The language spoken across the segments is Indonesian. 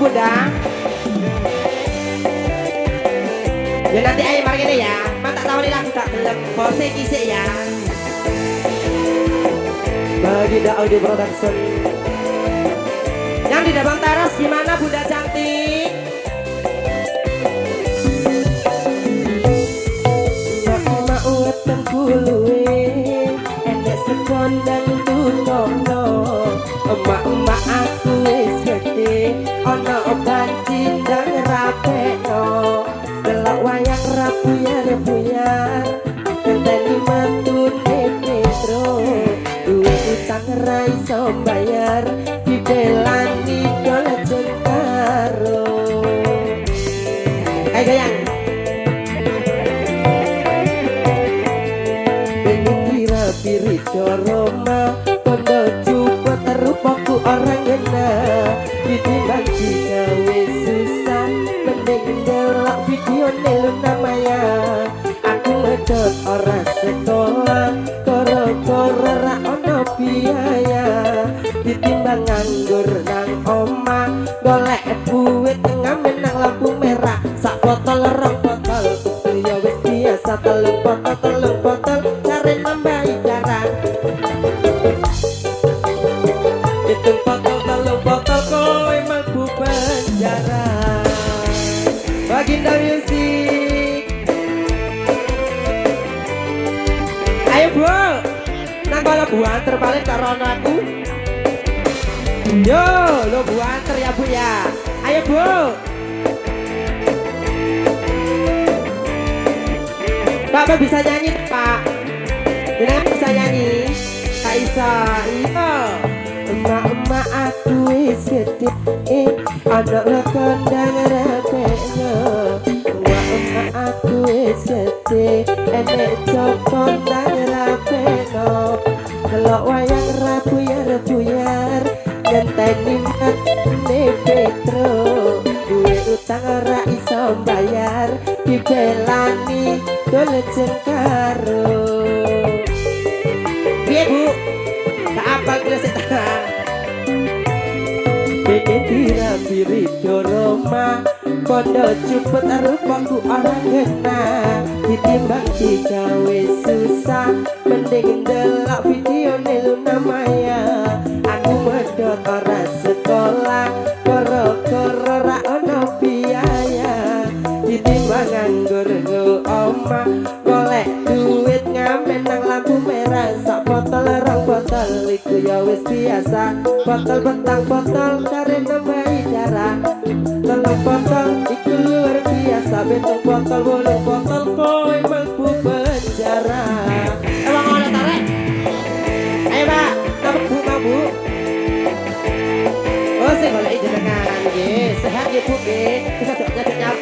bunda. Ya nanti ayo mari ini ya. Mantap tahu nih lagu tak belum pose kisik ya. Bagi Audio Production. Yang di Dabang Taras gimana bunda cantik? Mak weten kuluwe enek sekondang tutono. Emak-emak aku wis gede ana banci ndang rapekno. Delok wayang rabuyar-buyar ngenteni matune Petro. Duwe utang ra iso bayar dibelani dol jengkaro. Ayo goyang. Kira piri coroma kondo cukup terupaku orang gena ditimbang jika wis susah mending delok video Luna Maya. Aku medot orang sekolah koro-koro ra ono biaya ditimbang nganggur nang omah golek duit ngamen nang lampu merah sak botol rong botol ya wis biasa telung botol cari nambahi darah. Hitung botol telung botol kowe mampu penjara. Baginda Music. Ayo bro, nang bala buan terbalik karena aku. Yo, lo buan ter ya bu ya. Ayo bu. Bapak bisa nyanyi pak? Jangan bisa nyanyi? Kak Isa, iya. Emak-emak aku wis gede, anak lekondang rapekno. Emak-emak aku wis gede, enek cokon nang rapekno. Delok wayang rabuyar-buyar, ngenteni matune Petro. Duwe utang ora iso bayar, dibelani dol jengkaro. Piye bu? Tak apa kira setan. Pengen dirampiri doroma kondo cupet rupaku orang kena ditimbang digawe susah mending delok video Luna Maya. Aku medot orang sekolah koro-koro ra ono biaya ditimbang nganggur ngo omah golek duit ngamen nang lampu merah sak botol rong botol iku ya wis biasa botol bentang botol cari nambahi darah. Telung botol iku luar biasa betung botol bolong botol kowe mampu penjara. Emang ada tarik? Ayo mbak, nama bu. Oh sih golek jenengan nggih, sehat nggih bu nggih. Bisa dok nyat-nyat.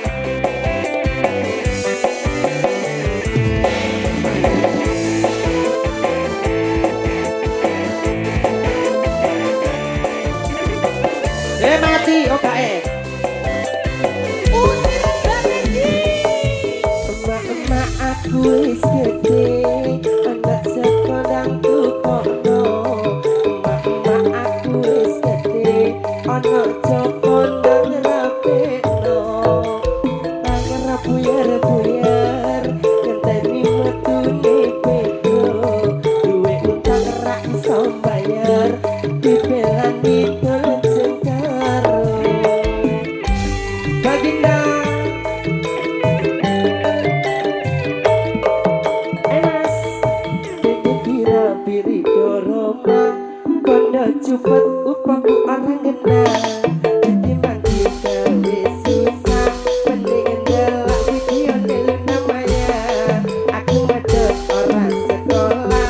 Mati OKE. Emak-emak aku wis gede, anak sekondang tukono. Emak-emak aku wis gede, anak cokondang rapekno. Tangan rabuyar-buyar, ngenteni metune Petro. Duwe utang ra iso bayar, dibelani dol jengkaro. Baginda Enas pengen dirampiri doroma kondo cupet upaku orang kena ditimbang kita wis susah mending delok video Luna Maya. Aku medot orang sekolah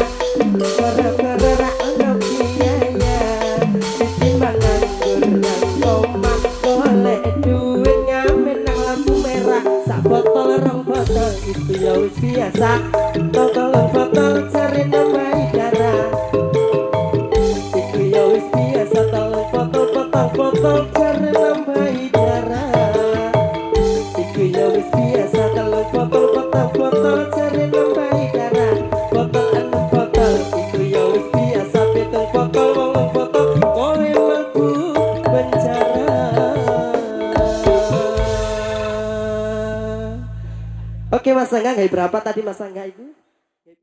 koro-koro ra ono biaya ditimbang nganggur nang omah golek duit ngamen nang lampu merah sak botol rong botol itu ya wis biasa botol botol cari nambahi darah. Itu ya wis biasa telung botol cari nambahi darah. Itu ya wis biasa telung botol cari nambahi darah. Botol enem botol itu ya wis biasa betung botol wolong botol kowe mampu penjara. Oke Mas Angga, berapa tadi Mas Angga itu?